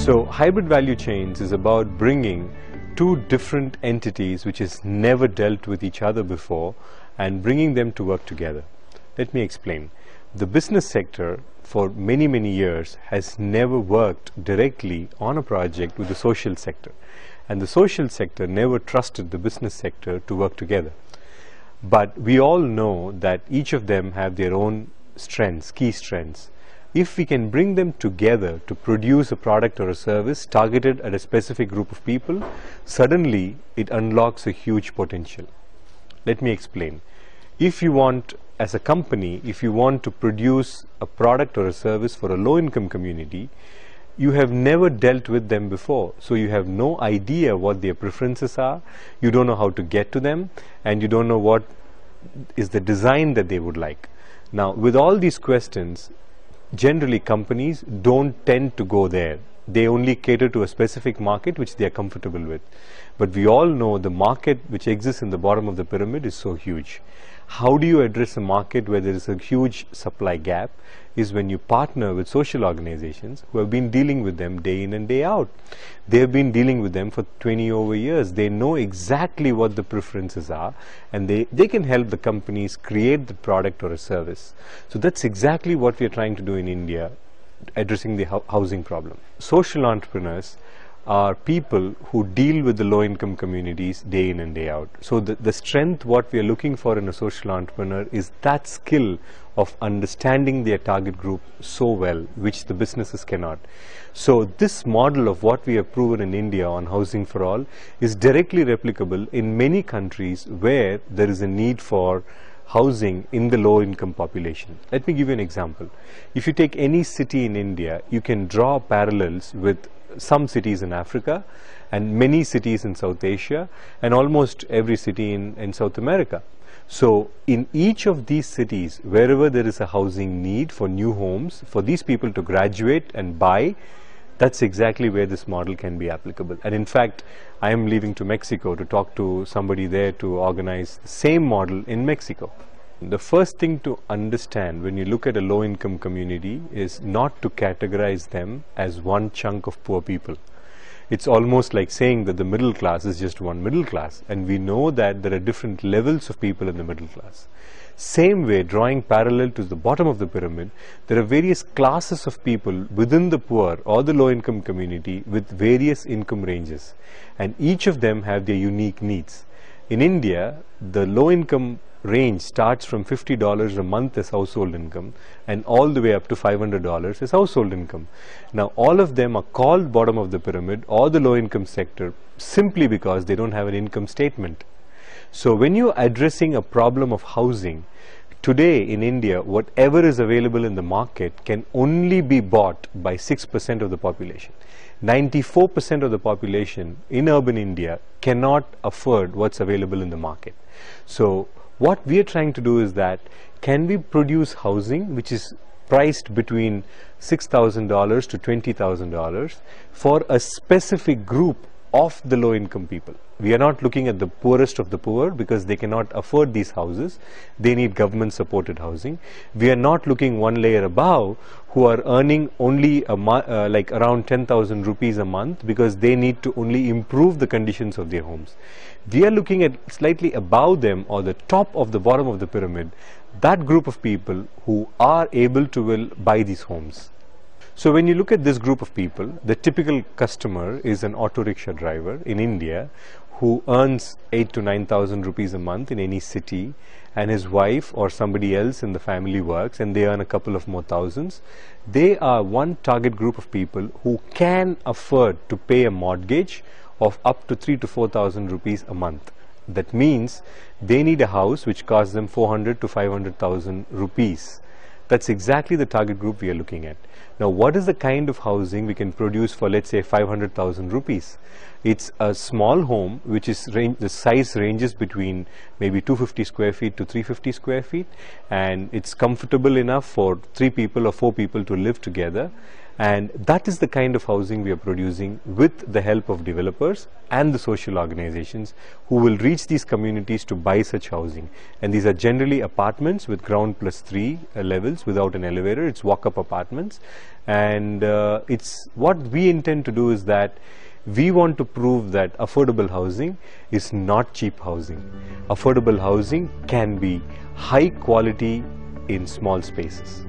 So hybrid value chains is about bringing two different entities which has never dealt with each other before and bringing them to work together. Let me explain. The business sector for many years has never worked directly on a project with the social sector, and the social sector never trusted the business sector to work together. But we all know that each of them have their own strengths, key strengths. If we can bring them together to produce a product or a service targeted at a specific group of people, suddenly it unlocks a huge potential. Let me explain. If you want, as a company, if you want to produce a product or a service for a low-income community, you have never dealt with them before, so you have no idea what their preferences are, you don't know how to get to them, and you don't know what is the design that they would like. Now, with all these questions, generally companies don't tend to go there. They only cater to a specific market which they are comfortable with. But we all know the market which exists in the bottom of the pyramid is so huge. How do you address a market where there is a huge supply gap? Is when you partner with social organizations who have been dealing with them day in and day out. They have been dealing with them for 20 over years. They know exactly what the preferences are, and they can help the companies create the product or a service. So that's exactly what we are trying to do in India, addressing the housing problem. Social entrepreneurs are people who deal with the low-income communities day in and day out. So the strength what we are looking for in a social entrepreneur is that skill of understanding their target group so well, which the businesses cannot. So this model of what we have proven in India on Housing for All is directly replicable in many countries where there is a need for housing in the low-income population. Let me give you an example. If you take any city in India, you can draw parallels with some cities in Africa and many cities in South Asia and almost every city in South America. So in each of these cities, wherever there is a housing need for new homes for these people to graduate and buy, that's exactly where this model can be applicable. And in fact, I am leaving to Mexico to talk to somebody there to organize the same model in Mexico. The first thing to understand when you look at a low-income community is not to categorize them as one chunk of poor people. It's almost like saying that the middle class is just one middle class, and we know that there are different levels of people in the middle class. Same way, drawing parallel to the bottom of the pyramid, there are various classes of people within the poor or the low-income community with various income ranges, and each of them have their unique needs. In India, the low-income range starts from $50 a month as household income and all the way up to $500 as household income. Now all of them are called bottom of the pyramid or the low income sector simply because they don't have an income statement. So when you're addressing a problem of housing, today in India, whatever is available in the market can only be bought by 6% of the population. 94% of the population in urban India cannot afford what's available in the market. So what we are trying to do is that, can we produce housing which is priced between $6,000 to $20,000 for a specific group of the low-income people? We are not looking at the poorest of the poor because they cannot afford these houses. They need government-supported housing. We are not looking one layer above who are earning only like around 10,000 rupees a month because they need to only improve the conditions of their homes. We are looking at slightly above them or the top of the bottom of the pyramid, that group of people who are able to will buy these homes. So when you look at this group of people, the typical customer is an auto rickshaw driver in India who earns 8,000 to 9,000 rupees a month in any city, and his wife or somebody else in the family works and they earn a couple of more thousands. They are one target group of people who can afford to pay a mortgage of up to 3,000 to 4,000 rupees a month. That means they need a house which costs them 400 to 500,000 rupees. That's exactly the target group we are looking at. Now, what is the kind of housing we can produce for, let's say, 500,000 rupees? It's a small home which is the size ranges between maybe 250 square feet to 350 square feet, and it's comfortable enough for 3 people or 4 people to live together. And that is the kind of housing we are producing with the help of developers and the social organizations who will reach these communities to buy such housing. And these are generally apartments with ground plus 3 levels without an elevator. It's walk-up apartments. And it's what we intend to do is that we want to prove that affordable housing is not cheap housing. Affordable housing can be high quality in small spaces.